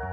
Hi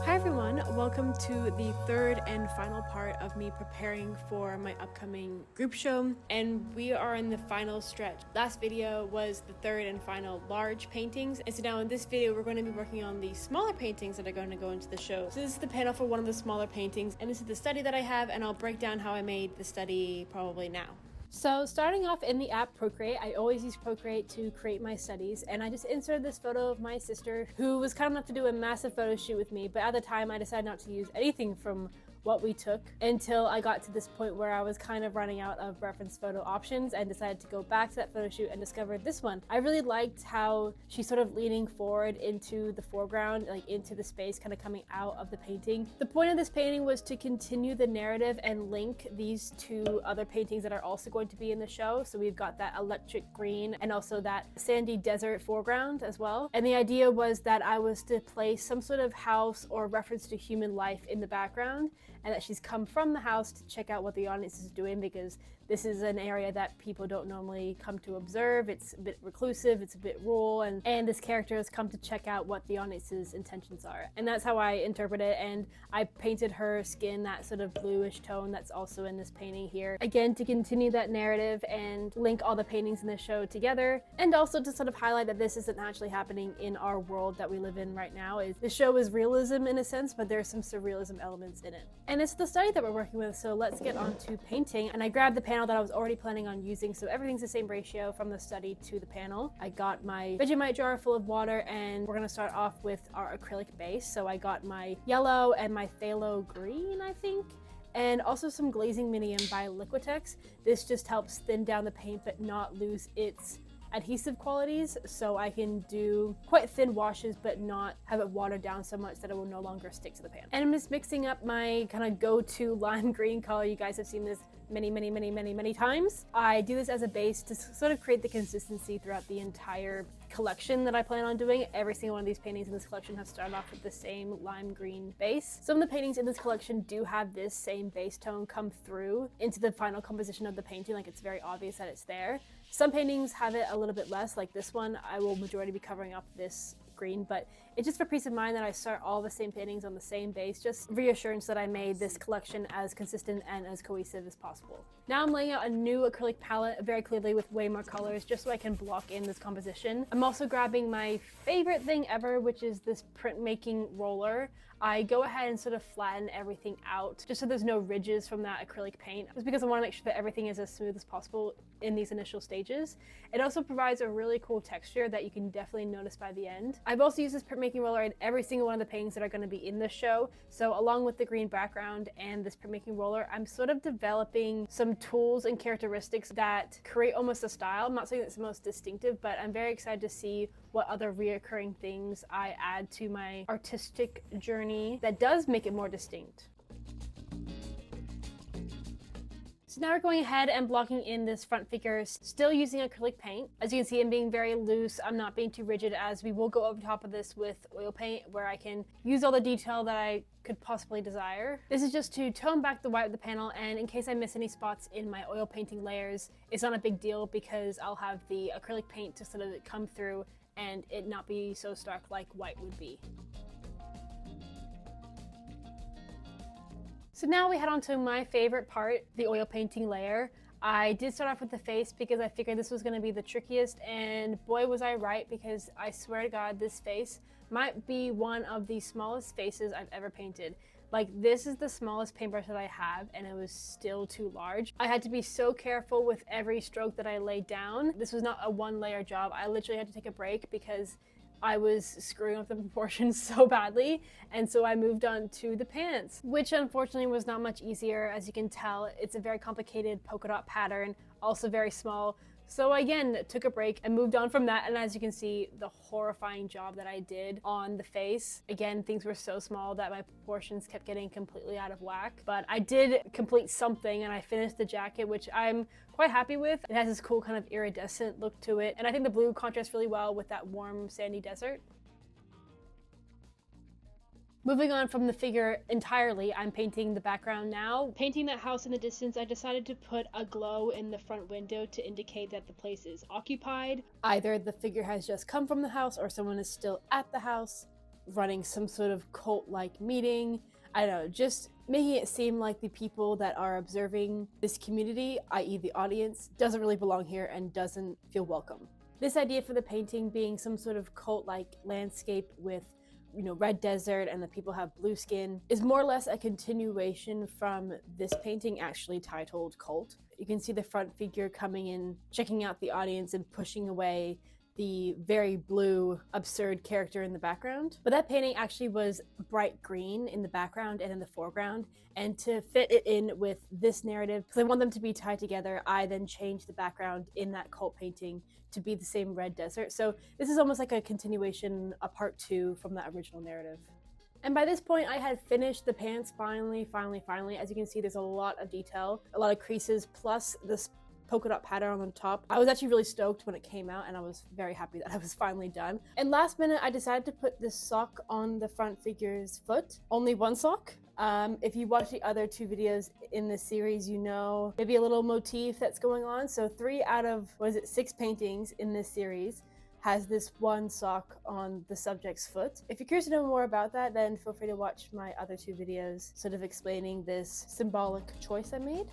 everyone, welcome to the third and final part of me preparing for my upcoming group show, and we are in the final stretch. Last video was the third and final large paintings, and so now in this video we're going to be working on the smaller paintings that are going to go into the show. So this is the panel for one of the smaller paintings, and this is the study that I have, and I'll break down how I made the study probably now. So starting off in the app Procreate, I always use Procreate to create my studies, and I just inserted this photo of my sister who was kind enough to do a massive photo shoot with me, but at the time I decided not to use anything from what we took until I got to this point where I was kind of running out of reference photo options and decided to go back to that photo shoot and discovered this one. I really liked how she's sort of leaning forward into the foreground, like into the space kind of coming out of the painting. The point of this painting was to continue the narrative and link these two other paintings that are also going to be in the show. So we've got that electric green and also that sandy desert foreground as well. And the idea was that I was to place some sort of house or reference to human life in the background, and that she's come from the house to check out what the audience is doing, because this is an area that people don't normally come to observe. It's a bit reclusive, it's a bit rural, and this character has come to check out what the audience's intentions are. And that's how I interpret it, and I painted her skin that sort of bluish tone that's also in this painting here. Again, to continue that narrative and link all the paintings in the show together, and also to sort of highlight that this isn't actually happening in our world that we live in right now. The show is realism in a sense, but there's some surrealism elements in it. And it's the study that we're working with, so let's get on to painting. And I grabbed the panel that I was already planning on using, so everything's the same ratio from the study to the panel. I got my Vegemite jar full of water, and we're gonna start off with our acrylic base. So I got my yellow and my phthalo green, I think, and also some glazing medium by Liquitex. This just helps thin down the paint but not lose its adhesive qualities, so I can do quite thin washes but not have it watered down so much that it will no longer stick to the pan. And I'm just mixing up my kind of go-to lime green color. You guys have seen this many times. I do this as a base to sort of create the consistency throughout the entire collection that I plan on doing. Every single one of these paintings in this collection have started off with the same lime green base. Some of the paintings in this collection do have this same base tone come through into the final composition of the painting, like it's very obvious that it's there. Some paintings have it a little bit less, like this one. I will majority be covering up this green, but it's just for peace of mind that I start all the same paintings on the same base, just reassurance that I made this collection as consistent and as cohesive as possible. Now I'm laying out a new acrylic palette very clearly with way more colors, just so I can block in this composition. I'm also grabbing my favorite thing ever, which is this printmaking roller. I go ahead and sort of flatten everything out just so there's no ridges from that acrylic paint, just because I want to make sure that everything is as smooth as possible in these initial stages. It also provides a really cool texture that you can definitely notice by the end. I've also used this printmaking roller in every single one of the paintings that are going to be in this show. So along with the green background and this printmaking roller, I'm sort of developing some tools and characteristics that create almost a style. I'm not saying it's the most distinctive, but I'm very excited to see what other reoccurring things I add to my artistic journey that does make it more distinct. So now we're going ahead and blocking in this front figure, still using acrylic paint. As you can see, I'm being very loose. I'm not being too rigid, as we will go over top of this with oil paint where I can use all the detail that I could possibly desire. This is just to tone back the white of the panel, and in case I miss any spots in my oil painting layers, it's not a big deal because I'll have the acrylic paint to sort of come through and it not be so stark like white would be. So now we head on to my favorite part, the oil painting layer. I did start off with the face because I figured this was going to be the trickiest, and boy was I right, because I swear to God, this face might be one of the smallest faces I've ever painted. Like, this is the smallest paintbrush that I have, and it was still too large. I had to be so careful with every stroke that I laid down. This was not a one layer job. I literally had to take a break because I was screwing up the proportions so badly, and so I moved on to the pants, which unfortunately was not much easier. As you can tell, it's a very complicated polka dot pattern, also very small. So again, took a break and moved on from that, and as you can see, the horrifying job that I did on the face. Again, things were so small that my proportions kept getting completely out of whack, but I did complete something, and I finished the jacket, which I'm quite happy with. It has this cool kind of iridescent look to it, and I think the blue contrasts really well with that warm sandy desert. Moving on from the figure entirely, I'm painting the background now. Painting that house in the distance, I decided to put a glow in the front window to indicate that the place is occupied. Either the figure has just come from the house or someone is still at the house running some sort of cult-like meeting. I don't know, just making it seem like the people that are observing this community, i.e. the audience, doesn't really belong here and doesn't feel welcome. This idea for the painting being some sort of cult-like landscape with red desert and the people have blue skin is more or less a continuation from this painting actually titled Cult. You can see the front figure coming in, checking out the audience and pushing away the very blue, absurd character in the background. But that painting actually was bright green in the background and in the foreground. And to fit it in with this narrative, because I want them to be tied together, I then changed the background in that cult painting to be the same red desert. So this is almost like a continuation, a part 2 from that original narrative. And by this point, I had finished the pants finally. As you can see, there's a lot of detail, a lot of creases, plus this polka dot pattern on the top. I was actually really stoked when it came out, and I was very happy that I was finally done. And last minute, I decided to put this sock on the front figure's foot. Only one sock. If you watch the other 2 videos in this series, you know maybe a little motif that's going on. So 3 out of, 6 paintings in this series has this one sock on the subject's foot. If you're curious to know more about that, then feel free to watch my other 2 videos sort of explaining this symbolic choice I made.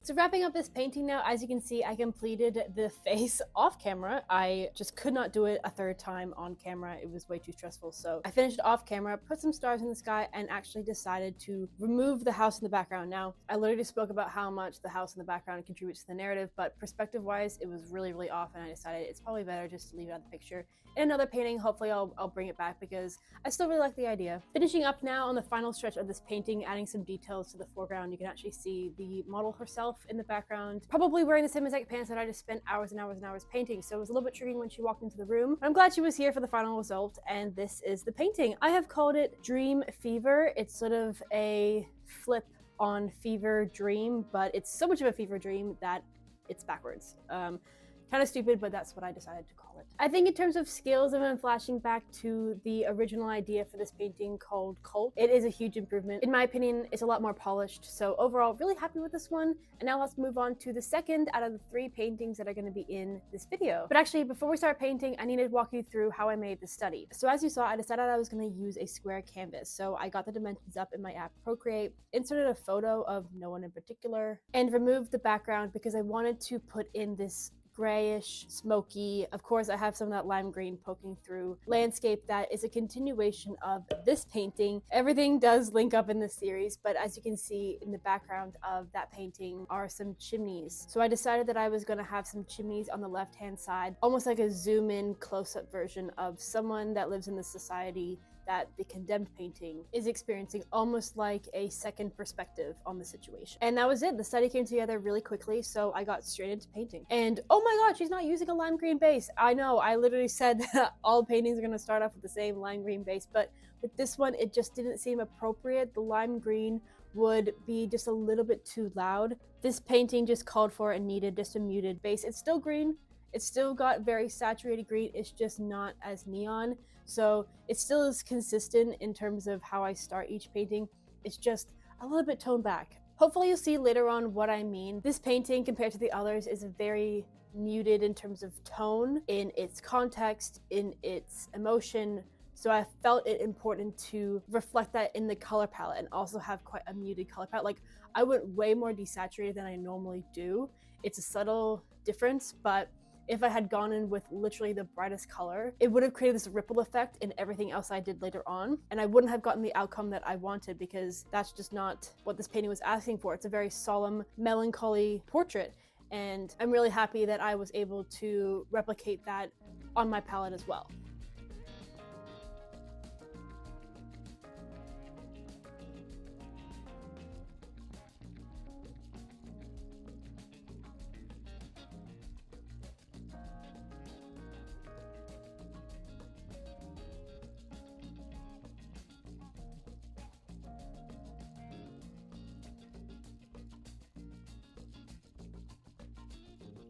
So wrapping up this painting now, as you can see, I completed the face off camera. I just could not do it a 3rd time on camera. It was way too stressful. So I finished it off camera, put some stars in the sky, and actually decided to remove the house in the background. Now, I literally spoke about how much the house in the background contributes to the narrative, but perspective-wise, it was really, really off, and I decided it's probably better just to leave it out of the picture. In another painting, hopefully I'll bring it back because I still really like the idea. Finishing up now on the final stretch of this painting, adding some details to the foreground. You can actually see the model herself in the background, probably wearing the same exact pants that I just spent hours and hours and hours painting. So it was a little bit tricky when she walked into the room. I'm glad she was here for the final result, and this is the painting. I have called it Dream Fever. It's sort of a flip on Fever Dream, but it's so much of a fever dream that it's backwards. Kind of stupid, but that's what I decided to call it. I think in terms of skills, and flashing back to the original idea for this painting called Cult, it is a huge improvement. In my opinion, it's a lot more polished. So overall, really happy with this one. And now let's move on to the second out of the 3 paintings that are going to be in this video. But actually, before we start painting, I needed to walk you through how I made the study. So as you saw, I decided I was going to use a square canvas. So I got the dimensions up in my app Procreate, inserted a photo of no one in particular, and removed the background because I wanted to put in this grayish, smoky, of course I have some of that lime green poking through, landscape that is a continuation of this painting. Everything does link up in this series, but as you can see in the background of that painting are some chimneys. So I decided that I was going to have some chimneys on the left hand side, almost like a zoom in close-up version of someone that lives in the society that the condemned painting is experiencing, almost like a second perspective on the situation. And that was it. The study came together really quickly, so I got straight into painting. And oh my god, she's not using a lime green base. I know, I literally said that all paintings are going to start off with the same lime green base, but with this one, it just didn't seem appropriate. The lime green would be just a little bit too loud. This painting just called for and needed just a muted base. It's still green. It's still got very saturated green. It's just not as neon. So it still is consistent in terms of how I start each painting. It's just a little bit toned back. Hopefully you'll see later on what I mean. This painting compared to the others is very muted in terms of tone, in its context, in its emotion. So I felt it important to reflect that in the color palette and also have quite a muted color palette. Like, I went way more desaturated than I normally do. It's a subtle difference, but if I had gone in with literally the brightest color, it would have created this ripple effect in everything else I did later on, and I wouldn't have gotten the outcome that I wanted because that's just not what this painting was asking for. It's a very solemn, melancholy portrait, and I'm really happy that I was able to replicate that on my palette as well.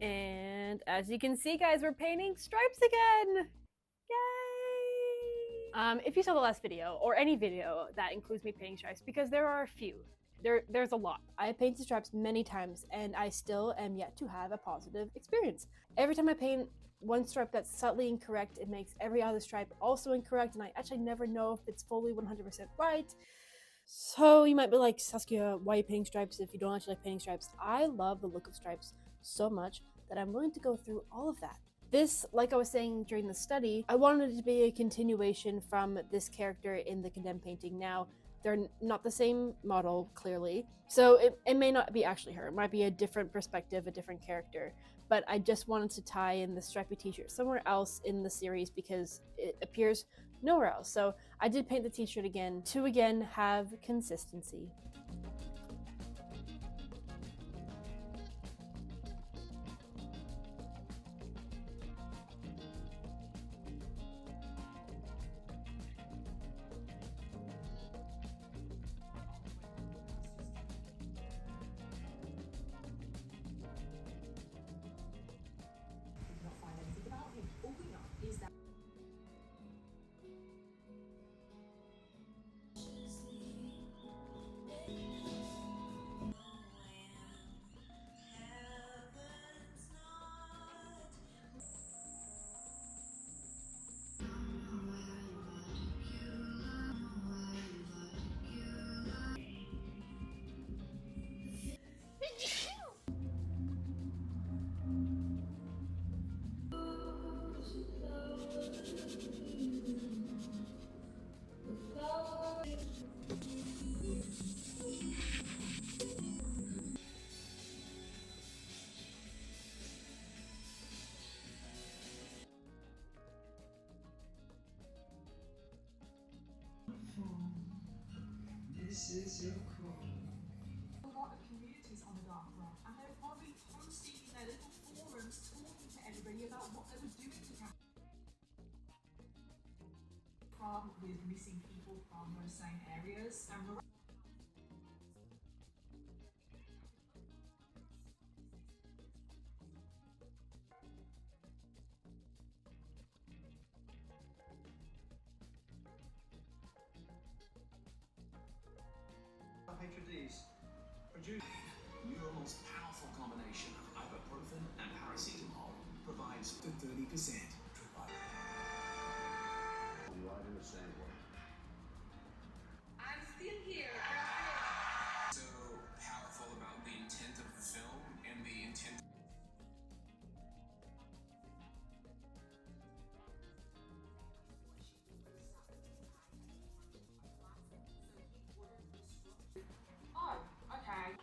And as you can see, guys, we're painting stripes again. Yay! If you saw the last video, or any video that includes me painting stripes, because there are a few, there's a lot. I have painted stripes many times, and I still am yet to have a positive experience. Every time I paint one stripe that's subtly incorrect, it makes every other stripe also incorrect, and I actually never know if it's fully 100% right. So you might be like, Saskia, why are you painting stripes if you don't actually like painting stripes? I love the look of stripes so much that I'm willing to go through all of that. This, like I was saying during the study, I wanted it to be a continuation from this character in the condemned painting. Now, they're not the same model, clearly, so it may not be actually her. It might be a different perspective, a different character, but I just wanted to tie in the stripy t-shirt somewhere else in the series because it appears nowhere else. So I did paint the t-shirt again to again have consistency. This is your call. A lot of communities on the dark web, and they're probably posting in their little forums, talking to everybody about what they were doing to problem with missing people from those same areas. And Mattise Acrylic, your most powerful combination of ibuprofen and paracetamol, provides the 30%. You are in the same way. I'm still here. So powerful about the intent of the film and the intent. Oh, okay.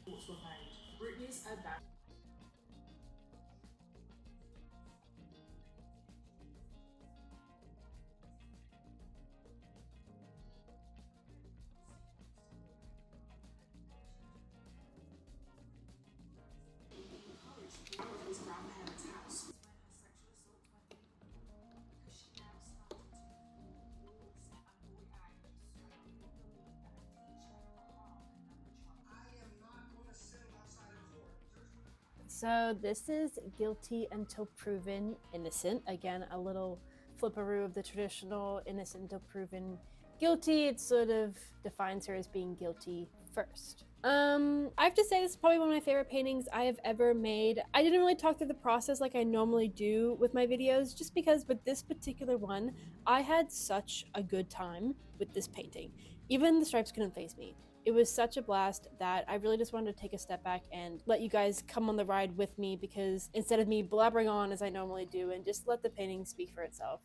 Thoughts were made. Britney's a bad. His grandparents' house. So this is guilty until proven innocent. Again, a little flipperoo of the traditional innocent until proven guilty. It sort of defines her as being guilty first. I have to say this is probably one of my favorite paintings I have ever made. I didn't really talk through the process like I normally do with my videos, just because with this particular one, I had such a good time with this painting. Even the stripes couldn't faze me. It was such a blast that I really just wanted to take a step back and let you guys come on the ride with me, because instead of me blabbering on as I normally do and just let the painting speak for itself.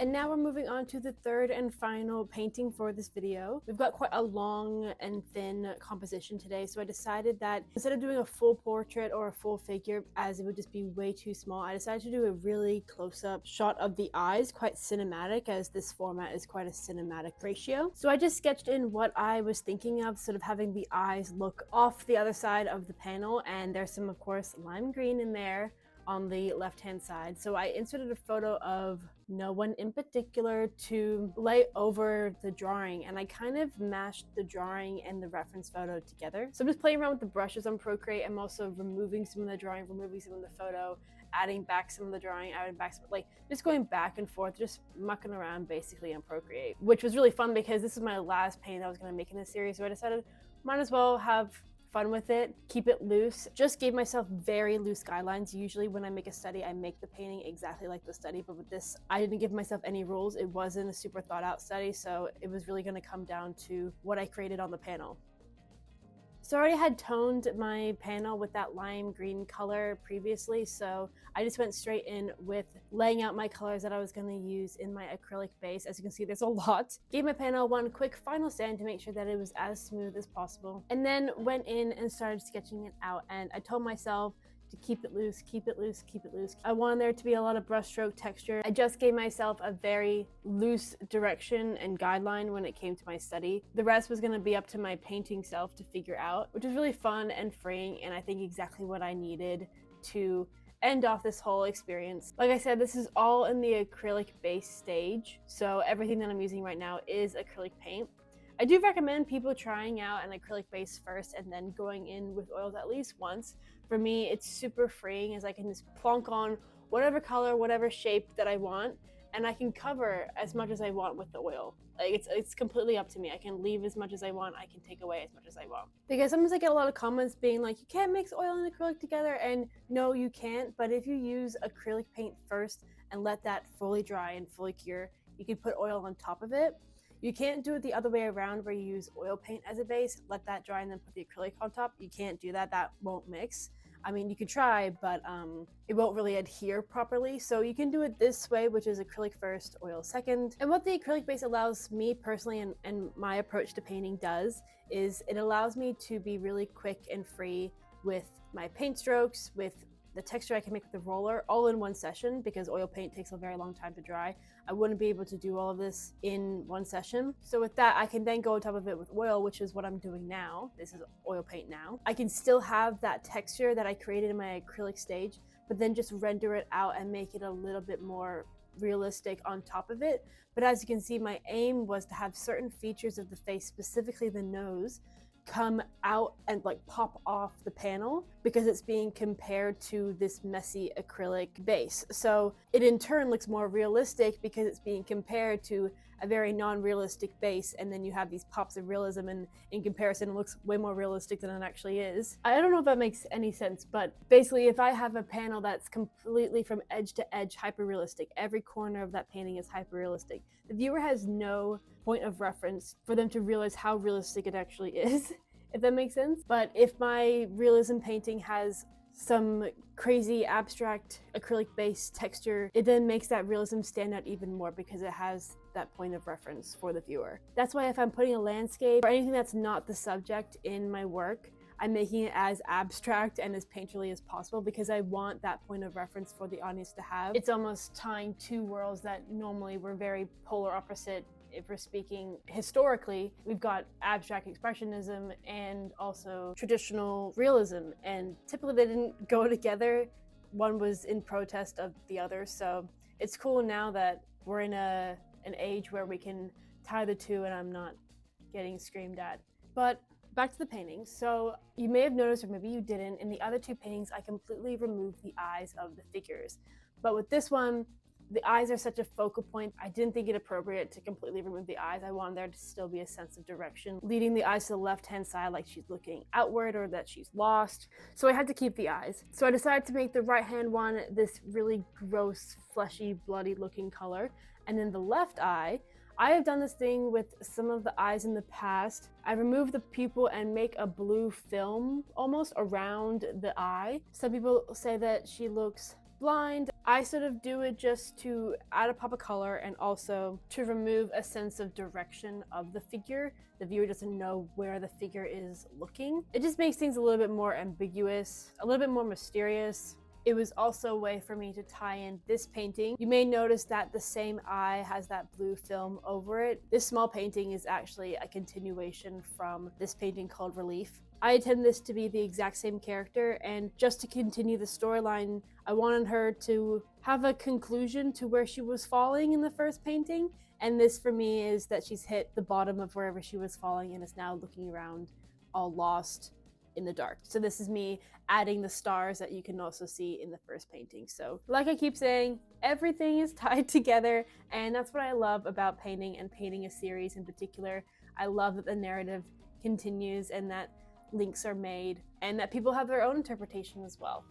And now we're moving on to the third and final painting for this video. We've got quite a long and thin composition today, so I decided that instead of doing a full portrait or a full figure, as it would just be way too small, I decided to do a really close-up shot of the eyes, quite cinematic, as this format is quite a cinematic ratio. So I just sketched in what I was thinking of, sort of having the eyes look off the other side of the panel, and there's some, of course, lime green in there, on the left-hand side. So I inserted a photo of no one in particular to lay over the drawing, and I kind of mashed the drawing and the reference photo together. So I'm just playing around with the brushes on Procreate. I'm also removing some of the drawing, removing some of the photo, adding back some of the drawing, adding back some, like just going back and forth, just mucking around basically on Procreate, which was really fun because this is my last painting I was going to make in this series. So I decided might as well have fun with it, keep it loose. Just gave myself very loose guidelines. Usually when I make a study, I make the painting exactly like the study, but with this, I didn't give myself any rules. It wasn't a super thought out study, so it was really gonna come down to what I created on the panel. So I already had toned my panel with that lime green color previously, so I just went straight in with laying out my colors that I was going to use in my acrylic base. As you can see, there's a lot. Gave my panel one quick final sand to make sure that it was as smooth as possible, and then went in and started sketching it out. And I told myself to keep it loose, keep it loose, keep it loose. I wanted there to be a lot of brushstroke texture. I just gave myself a very loose direction and guideline when it came to my study. The rest was gonna be up to my painting self to figure out, which was really fun and freeing, and I think exactly what I needed to end off this whole experience. Like I said, this is all in the acrylic base stage, so everything that I'm using right now is acrylic paint. I do recommend people trying out an acrylic base first and then going in with oils at least once. For me, it's super freeing as I can just plonk on whatever color, whatever shape that I want, and I can cover as much as I want with the oil. Like it's completely up to me. I can leave as much as I want, I can take away as much as I want. Because sometimes I get a lot of comments being like, you can't mix oil and acrylic together, and no, you can't, but if you use acrylic paint first and let that fully dry and fully cure, you can put oil on top of it. You can't do it the other way around where you use oil paint as a base, let that dry and then put the acrylic on top. You can't do that, that won't mix. I mean, you could try, but it won't really adhere properly. So you can do it this way, which is acrylic first, oil second. And what the acrylic base allows me personally, and my approach to painting does, is it allows me to be really quick and free with my paint strokes, with the texture I can make with the roller, all in one session, because oil paint takes a very long time to dry. I wouldn't be able to do all of this in one session. So with that, I can then go on top of it with oil, which is what I'm doing now. This is oil paint now. I can still have that texture that I created in my acrylic stage, but then just render it out and make it a little bit more realistic on top of it. But as you can see, my aim was to have certain features of the face, specifically the nose, come out and like pop off the panel because it's being compared to this messy acrylic base. So it in turn looks more realistic because it's being compared to a very non-realistic base, and then you have these pops of realism, and in comparison it looks way more realistic than it actually is. I don't know if that makes any sense, but basically if I have a panel that's completely from edge to edge hyper-realistic, every corner of that painting is hyper-realistic, the viewer has no point of reference for them to realize how realistic it actually is, if that makes sense. But if my realism painting has some crazy abstract acrylic based texture, it then makes that realism stand out even more because it has that point of reference for the viewer. That's why if I'm putting a landscape or anything that's not the subject in my work, I'm making it as abstract and as painterly as possible because I want that point of reference for the audience to have. It's almost tying two worlds that normally were very polar opposite. If we're speaking historically, we've got abstract expressionism and also traditional realism, and typically they didn't go together. One was in protest of the other, so it's cool now that we're in an age where we can tie the two and I'm not getting screamed at. But back to the paintings. So you may have noticed, or maybe you didn't, in the other two paintings I completely removed the eyes of the figures, but with this one, the eyes are such a focal point, I didn't think it appropriate to completely remove the eyes. I wanted there to still be a sense of direction, leading the eyes to the left-hand side like she's looking outward or that she's lost. So I had to keep the eyes. So I decided to make the right-hand one this really gross, fleshy, bloody looking color. And then the left eye, I have done this thing with some of the eyes in the past. I remove the pupil and make a blue film almost around the eye. Some people say that she looks blind. I sort of do it just to add a pop of color and also to remove a sense of direction of the figure. The viewer doesn't know where the figure is looking. It just makes things a little bit more ambiguous, a little bit more mysterious. It was also a way for me to tie in this painting. You may notice that the same eye has that blue film over it. This small painting is actually a continuation from this painting called Relief. I intend this to be the exact same character, and just to continue the storyline, I wanted her to have a conclusion to where she was falling in the first painting, and this for me is that she's hit the bottom of wherever she was falling and is now looking around all lost in the dark. So this is me adding the stars that you can also see in the first painting. So like I keep saying, everything is tied together, and that's what I love about painting and painting a series in particular. I love that the narrative continues and that links are made and that people have their own interpretation as well.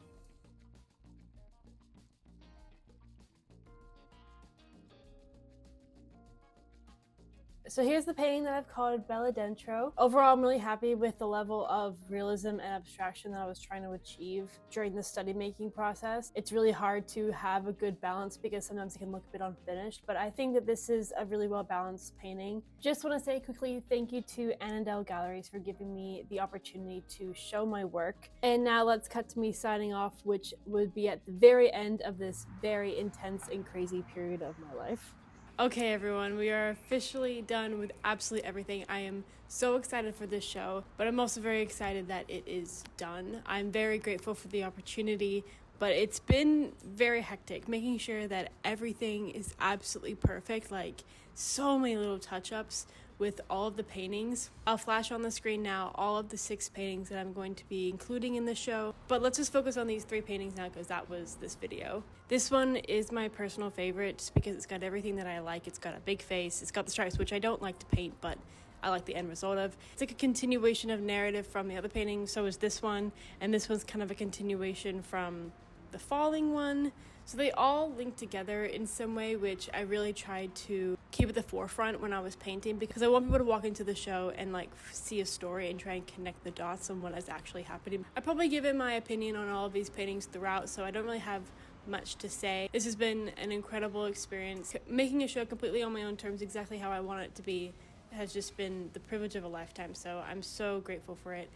So here's the painting that I've called Belli Dentro. Overall, I'm really happy with the level of realism and abstraction that I was trying to achieve during the study making process. It's really hard to have a good balance because sometimes it can look a bit unfinished, but I think that this is a really well balanced painting. Just want to say quickly thank you to Annandale Galleries for giving me the opportunity to show my work. And now let's cut to me signing off, which would be at the very end of this very intense and crazy period of my life. Okay everyone, we are officially done with absolutely everything. I am so excited for this show, but I'm also very excited that it is done. I'm very grateful for the opportunity, but it's been very hectic, making sure that everything is absolutely perfect, like so many little touch-ups with all of the paintings. I'll flash on the screen now all of the 6 paintings that I'm going to be including in the show, but let's just focus on these 3 paintings now because that was this video. This one is my personal favorite just because it's got everything that I like. It's got a big face, it's got the stripes, which I don't like to paint, but I like the end result of. It's like a continuation of narrative from the other painting, so is this one, and this one's kind of a continuation from the falling one. So they all link together in some way, which I really tried to keep at the forefront when I was painting because I want people to walk into the show and like see a story and try and connect the dots on what is actually happening. I probably given my opinion on all of these paintings throughout, so I don't really have much to say. This has been an incredible experience. Making a show completely on my own terms, exactly how I want it to be, has just been the privilege of a lifetime, so I'm so grateful for it.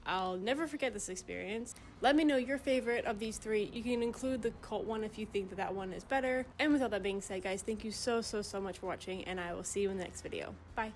I'll never forget this experience. Let me know your favorite of these 3. You can include the cult one if you think that one is better. And with all that being said, guys, thank you so much for watching, and I will see you in the next video. Bye.